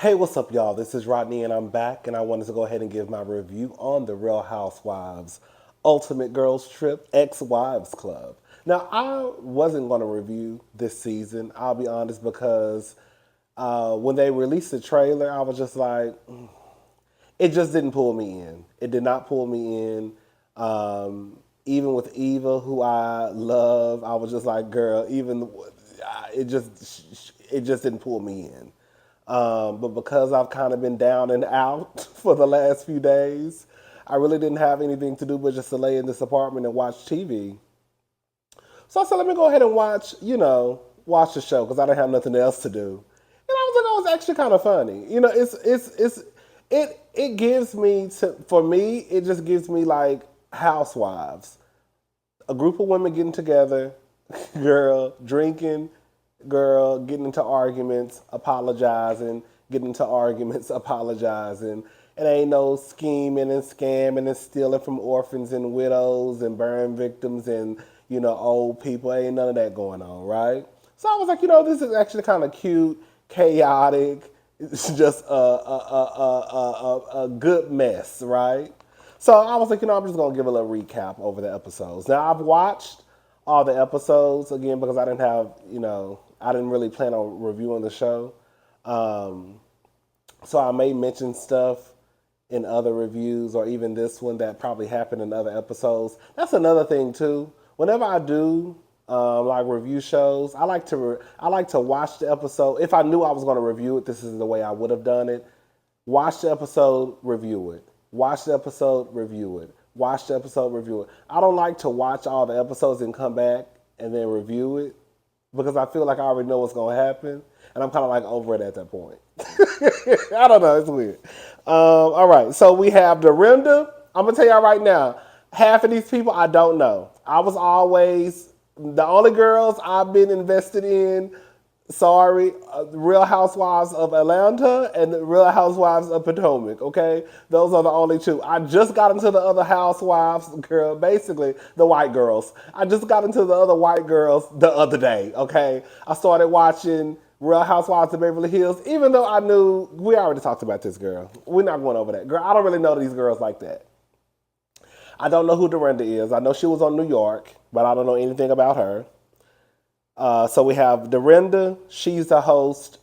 Hey, what's up, y'all? This is Rodney, and I'm back, and I wanted to go ahead and give my review on the Real Housewives Ultimate Girls Trip Ex-Wives Club. Now, I wasn't going to review this season, I'll be honest, because when they released the trailer, I was just like, it just didn't pull me in. It did not pull me in. Even with Eva, who I love, I was just like, girl, it just didn't pull me in. But because I've kind of been down and out for the last few days, I really didn't have anything to do but just to lay in this apartment and watch TV. So I said, let me go ahead and watch the show because I didn't have nothing else to do. And I was like, oh, it's actually kind of funny. It gives me for me, it just gives me like housewives, a group of women getting together, girl, drinking, girl, getting into arguments, apologizing, getting into arguments, apologizing. It ain't no scheming and scamming and stealing from orphans and widows and burn victims and, old people. Ain't none of that going on, right? So I was like, this is actually kind of cute, chaotic. It's just a good mess, right? So I was like, I'm just going to give a little recap over the episodes. Now, I've watched all the episodes again because I didn't really plan on reviewing the show. Um, so I may mention stuff in other reviews or even this one that probably happened in other episodes. That's another thing too. Whenever I do like review shows, I like to watch the episode. If I knew I was going to review it, this is the way I would have done it. Watch the episode, review it. Watch the episode, review it. Watch the episode, review it. I don't like to watch all the episodes and come back and then review it because I feel like I already know what's going to happen. And I'm kind of like over it at that point. I don't know. It's weird. All right. So we have Dorinda. I'm going to tell y'all right now, half of these people I don't know. I was always, the only girls I've been invested in, sorry, Real Housewives of Atlanta and the Real Housewives of Potomac, okay? Those are the only two. I just got into the other housewives, girl, basically the white girls. I just got into the other white girls the other day, okay? I started watching Real Housewives of Beverly Hills, even though I knew, we already talked about this girl. We're not going over that. Girl, I don't really know these girls like that. I don't know who Dorinda is. I know she was on New York, but I don't know anything about her. So we have Dorinda. She's the host.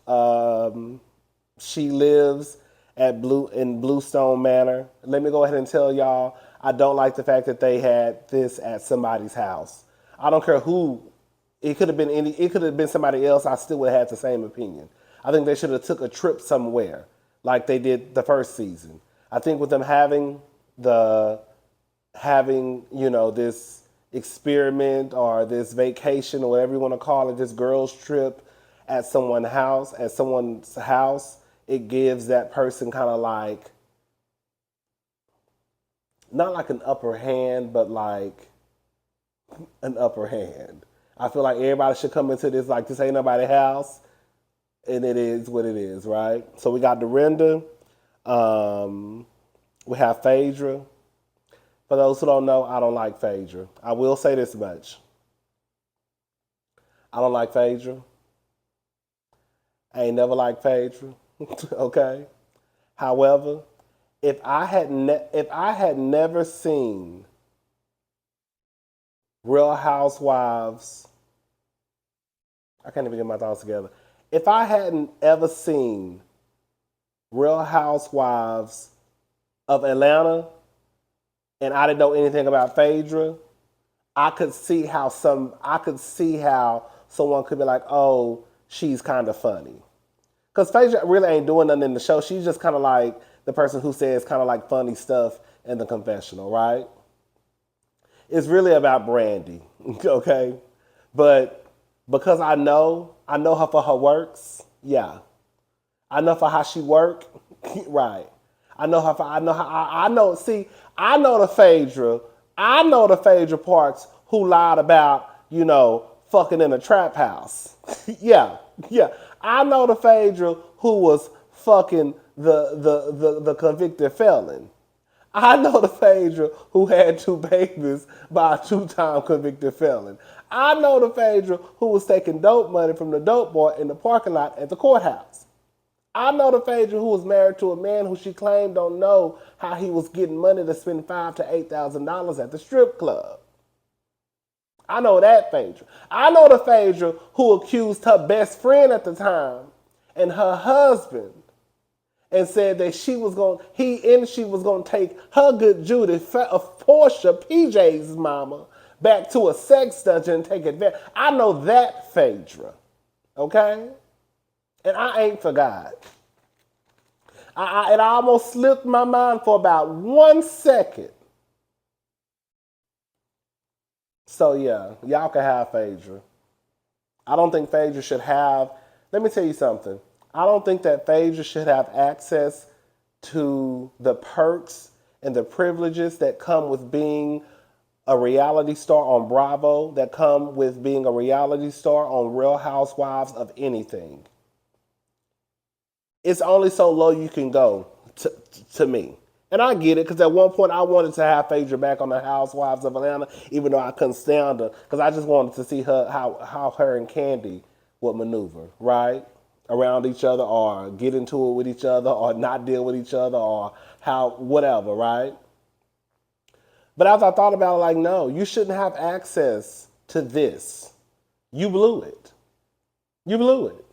She lives in Bluestone Manor. Let me go ahead and tell y'all, I don't like the fact that they had this at somebody's house. I don't care who. It could have been any. It could have been somebody else. I still would have had the same opinion. I think they should have took a trip somewhere, like they did the first season. I think with them the this experiment or this vacation or whatever you want to call it, this girls trip at someone's house, it gives that person kind of like, not like an upper hand, but like an upper hand. I feel like everybody should come into this like this ain't nobody's house, and it is what it is, right? So we got Dorinda, we have Phaedra. For those who don't know, I don't like Phaedra. I will say this much. I don't like Phaedra. I ain't never liked Phaedra. Okay? However, if I had never seen Real Housewives, I can't even get my thoughts together. If I hadn't ever seen Real Housewives of Atlanta and I didn't know anything about Phaedra, I could see how someone could be like, oh, she's kind of funny. Because Phaedra really ain't doing nothing in the show. She's just kind of like the person who says kind of like funny stuff in the confessional, right? It's really about Brandi, okay? But because I know her for her works, yeah. I know for how she work, right. I know the Phaedra parts who lied about, fucking in a trap house. Yeah, yeah. I know the Phaedra who was fucking the convicted felon. I know the Phaedra who had two babies by a two-time convicted felon. I know the Phaedra who was taking dope money from the dope boy in the parking lot at the courthouse. I know the Phaedra who was married to a man who she claimed don't know how he was getting money to spend $5,000 to $8,000 at the strip club. I know that Phaedra. I know the Phaedra who accused her best friend at the time and her husband and said that she was gonna take her good Judy, Portia, PJ's mama, back to a sex dungeon and take advantage. I know that Phaedra, okay? And I ain't forgot. It almost slipped my mind for about 1 second. So yeah, y'all can have Phaedra. I don't think Phaedra should have. Let me tell you something. I don't think that Phaedra should have access to the perks and the privileges that come with being a reality star on Bravo, that come with being a reality star on Real Housewives of anything. It's only so low you can go to me. And I get it, because at one point I wanted to have Phaedra back on the Housewives of Atlanta, even though I couldn't stand her, because I just wanted to see her how her and Candy would maneuver, right? Around each other, or get into it with each other, or not deal with each other, or how, whatever, right? But as I thought about it, like, no, you shouldn't have access to this. You blew it. You blew it.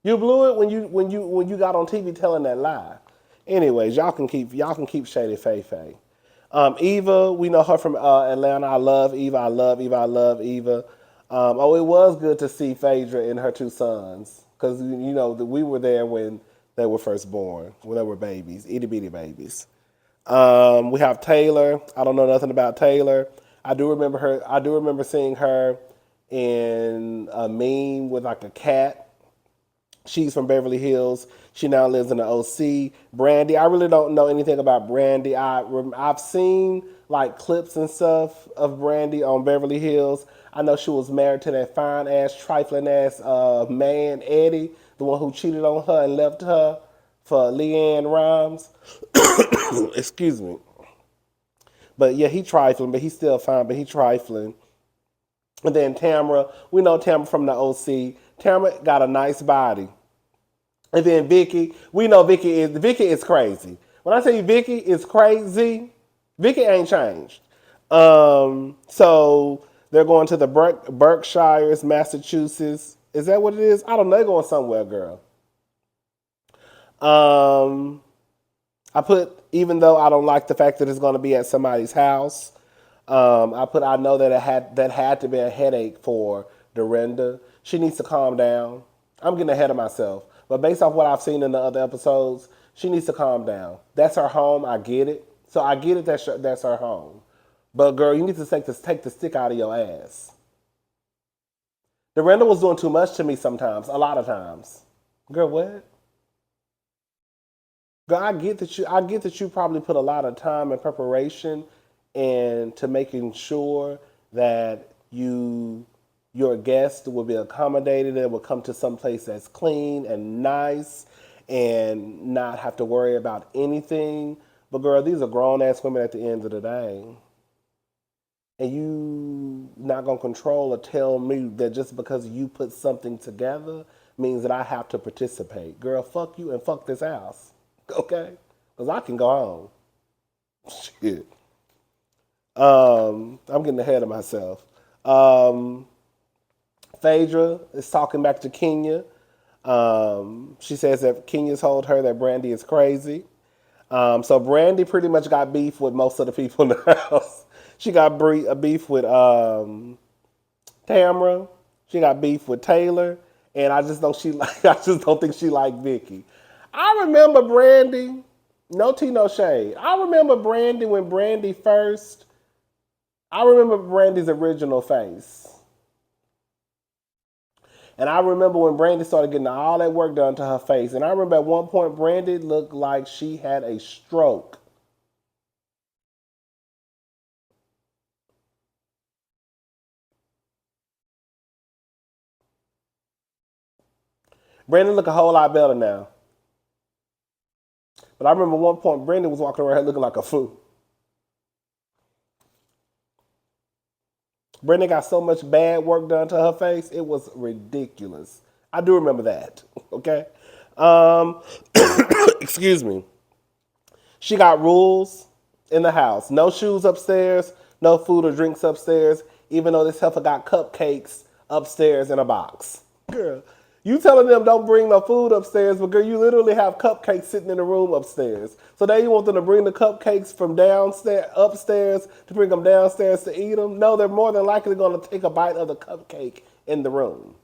You blew it when you got on TV telling that lie. Anyways, y'all can keep Shady Faye Faye. Eva, we know her from Atlanta. I love Eva. I love Eva. I love Eva. It was good to see Phaedra and her two sons, because we were there when they were first born, when they were babies, itty bitty babies. We have Taylor. I don't know nothing about Taylor. I do remember her. I do remember seeing her in a meme with like a cat. She's from Beverly Hills. She now lives in the OC. Brandi, I really don't know anything about Brandi. I've seen like clips and stuff of Brandi on Beverly Hills. I know she was married to that fine ass, trifling ass man, Eddie, the one who cheated on her and left her for Leanne Rhymes. Excuse me. But yeah, he trifling, but he's still fine, but he trifling. And then Tamara, we know Tamara from the OC. Tamara got a nice body. And then Vicky, we know Vicky is crazy. When I tell you Vicky is crazy, Vicky ain't changed. So they're going to the Berkshires, Massachusetts. Is that what it is? I don't know. They're going somewhere, girl. Even though I don't like the fact that it's going to be at somebody's house, I know that had to be a headache for Dorinda. She needs to calm down. I'm getting ahead of myself. But based off what I've seen in the other episodes, she needs to calm down. That's her home. I get it. So I get it. That's her home. But girl, you need to take the stick out of your ass. Dorinda was doing too much to me sometimes, a lot of times. Girl, what? Girl, I get that you probably put a lot of time and preparation into making sure that your guest will be accommodated and will come to some place that's clean and nice and not have to worry about anything. But girl, these are grown ass women at the end of the day. And you not gonna control or tell me that just because you put something together means that I have to participate. Girl, fuck you and fuck this house. Okay? Because I can go home. Shit. I'm getting ahead of myself. Phaedra is talking back to Kenya. She says that Kenya's told her that Brandi is crazy. So Brandi pretty much got beef with most of the people in the house. She got beef with Tamara. She got beef with Taylor, and I just don't think she liked Vicky. I remember Brandi. No tea, no shade. I remember Brandi when Brandi first. I remember Brandi's original face. And I remember when Brandi started getting all that work done to her face. And I remember at one point Brandi looked like she had a stroke. Brandi look a whole lot better now. But I remember one point Brandi was walking around looking like a fool. Brandi got so much bad work done to her face, it was ridiculous. I do remember that, okay? Um, excuse me. She got rules in the house. No shoes upstairs, no food or drinks upstairs, even though this heifer got cupcakes upstairs in a box. Girl, you telling them don't bring no food upstairs, but girl, you literally have cupcakes sitting in the room upstairs. So now you want them to bring the cupcakes from downstairs, upstairs, to bring them downstairs to eat them? No, they're more than likely going to take a bite of the cupcake in the room.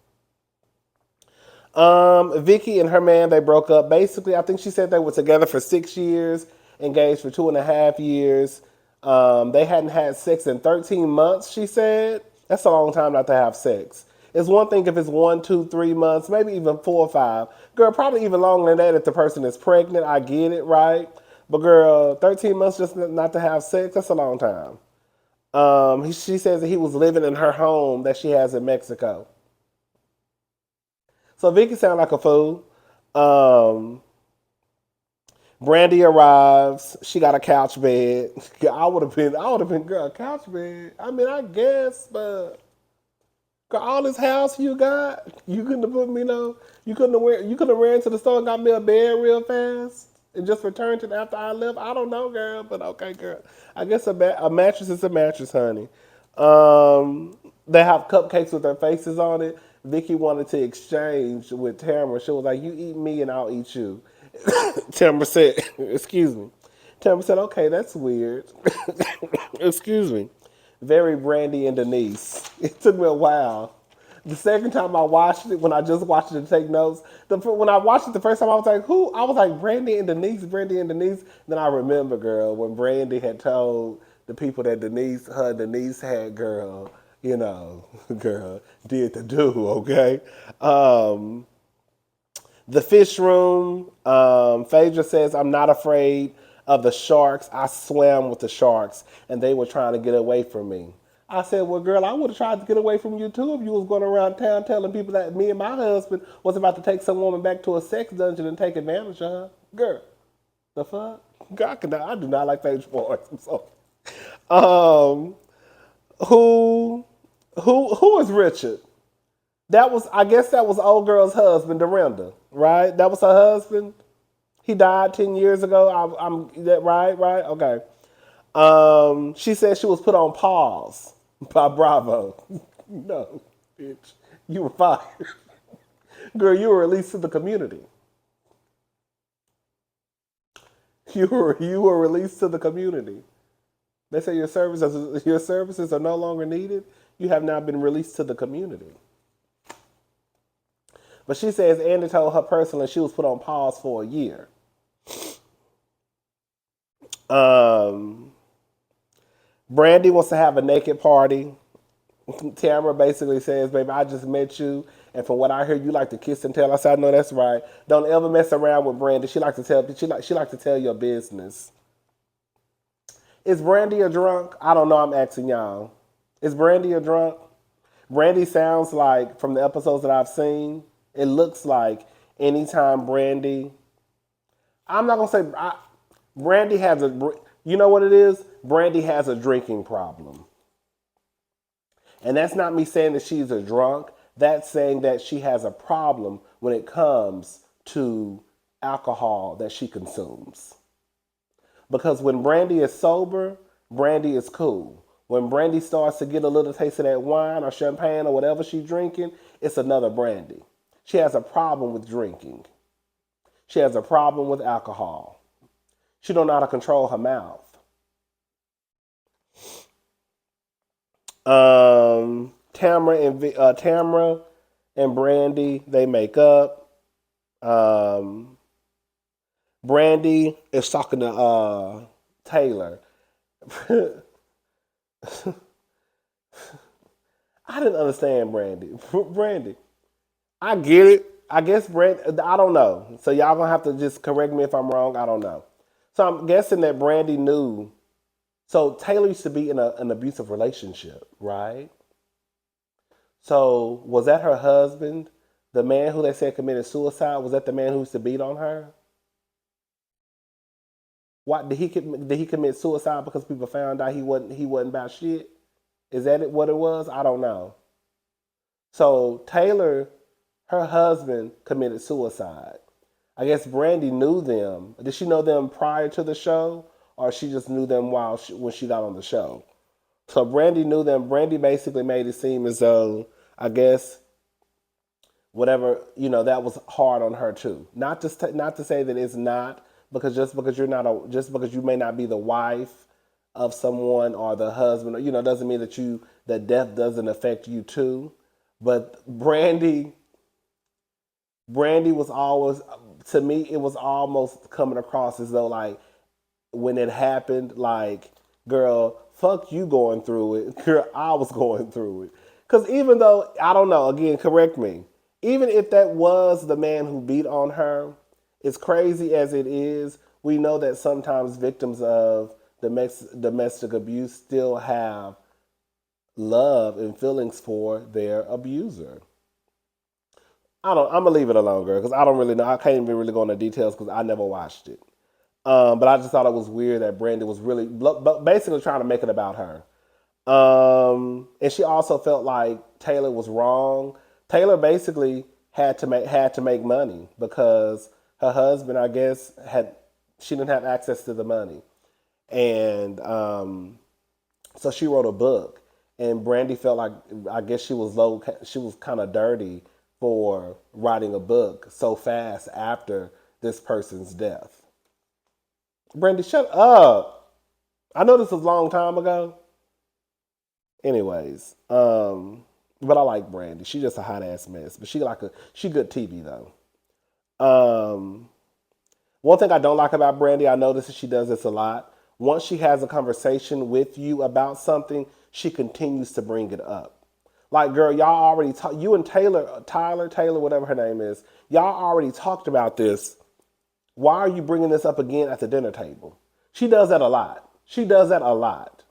Vicky and her man, they broke up. Basically, I think she said they were together for 6 years, engaged for 2.5 years. They hadn't had sex in 13 months, she said. That's a long time not to have sex. It's one thing if it's 1, 2, 3 months, maybe even 4 or 5. Girl, probably even longer than that if the person is pregnant. I get it, right? But girl, 13 months just not to have sex, that's a long time. She says that he was living in her home that she has in Mexico. So Vicky sound like a fool. Um, Brandi arrives. She got a couch bed. I would have been, girl, a couch bed. I mean, I guess, but girl, all this house you got, you couldn't have put me no. You couldn't have ran to the store and got me a bed real fast and just returned it after I left. I don't know, girl, but okay, girl. I guess a mattress is a mattress, honey. They have cupcakes with their faces on it. Vicky wanted to exchange with Tamara. She was like, "You eat me, and I'll eat you." Tamara said, "Excuse me." Tamara said, "Okay, that's weird." Excuse me. Very Brandy and Denise. It took me a while. The second time I watched it, when I just watched it to take notes, when I watched it the first time, I was like, "Who?" I was like, "Brandy and Denise, Brandy and Denise." Then I remember, girl, when Brandy had told the people that Denise had, girl, girl, did the do, okay? Um, the fish room, Phaedra says, "I'm not afraid of the sharks. I swam with the sharks, and they were trying to get away from me." I said, "Well, girl, I would have tried to get away from you too if you was going around town telling people that me and my husband was about to take some woman back to a sex dungeon and take advantage of her." Girl, the fuck? Girl, I do not like Phaedra boys. I'm sorry. Um, who, who is Richard? I guess that was old girl's husband, Dorinda, right? That was her husband. He died 10 years ago. I'm that right, right? Okay. She said she was put on pause by Bravo. No, bitch, you were fired, girl. You were released to the community. You were released to the community. They say your services are no longer needed. You have now been released to the community. But she says Andy told her personally she was put on pause for a year. Um, Brandy wants to have a naked party. Tamara basically says, "Baby, I just met you, and from what I hear, you like to kiss and tell." I said, "No, that's right. Don't ever mess around with Brandy. She like to tell your business." Is Brandy a drunk? I don't know. I'm asking y'all. Is Brandy a drunk? Brandy sounds like, from the episodes that I've seen, it looks like anytime Brandy. I'm not gonna say Brandy has a. You know what it is? Brandy has a drinking problem. And that's not me saying that she's a drunk. That's saying that she has a problem when it comes to alcohol that she consumes. Because when Brandy is sober, Brandy is cool. When Brandy starts to get a little taste of that wine or champagne or whatever she's drinking, it's another Brandy. She has a problem with drinking. She has a problem with alcohol. She don't know how to control her mouth. Tamara and Brandy, they make up. Um, Brandy is talking to Taylor. I didn't understand Brandy. Brandy, I get it. I guess Brandy. I don't know. So y'all gonna have to just correct me if I'm wrong. I don't know. So I'm guessing that Brandy knew. So Taylor used to be in an abusive relationship, right? So was that her husband, the man who they said committed suicide? Was that the man who used to beat on her? What did he commit suicide because people found out he wasn't about shit? Is that what it was? I don't know. So Taylor, her husband committed suicide. I guess Brandi knew them. Did she know them prior to the show, or she just knew them when she got on the show? So Brandi knew them. Brandi basically made it seem as though, I guess, whatever, that was hard on her too. Not to say that it's not, because just because you're not just because you may not be the wife of someone or the husband, doesn't mean that death doesn't affect you too. But Brandi was always, to me, it was almost coming across as though, like, when it happened, like, girl, fuck you going through it. Girl, I was going through it. Because even though, I don't know, again, correct me, even if that was the man who beat on her, as crazy as it is, we know that sometimes victims of domestic abuse still have love and feelings for their abuser. I'm gonna leave it alone, girl, because I don't really know. I can't even really go into details because I never watched it. But I just thought it was weird that Brandi was really basically trying to make it about her. And she also felt like Taylor was wrong. Taylor basically had to make money because her husband, I guess, she didn't have access to the money, and so she wrote a book. And Brandi felt like, I guess, she was kind of dirty for writing a book so fast after this person's death. Brandi, shut up. I know this was a long time ago. Anyways, but I like Brandi. She just a hot ass mess, but she good TV though. Um, One thing I don't like about Brandi, I notice that she does this a lot. Once she has a conversation with you about something, she continues to bring it up. Like, girl, y'all already talked. You and Taylor, whatever her name is, y'all already talked about this. Why are you bringing this up again at the dinner table? She does that a lot. She does that a lot.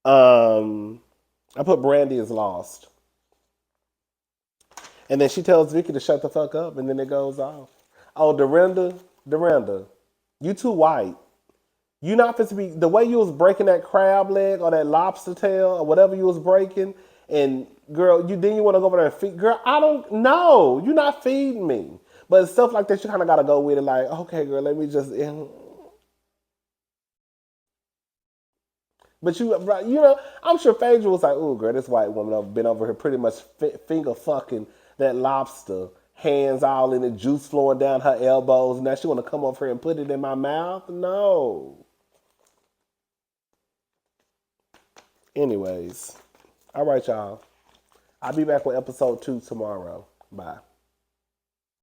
Um, I put Brandi as lost. And then she tells Vicky to shut the fuck up, and then it goes off. Oh, Dorinda, you too white. You not fit to be, the way you was breaking that crab leg or that lobster tail or whatever you was breaking, and girl, you want to go over there and feed. Girl, I don't know. You're not feeding me. But stuff like that, you kind of got to go with it. Like, okay, girl, let me just. But I'm sure Phaedra was like, "Oh, girl, this white woman have been over here pretty much finger fucking that lobster, hands all in the juice flowing down her elbows. Now she want to come over here and put it in my mouth? No." Anyways, all right, y'all. I'll be back with episode 2 tomorrow. Bye.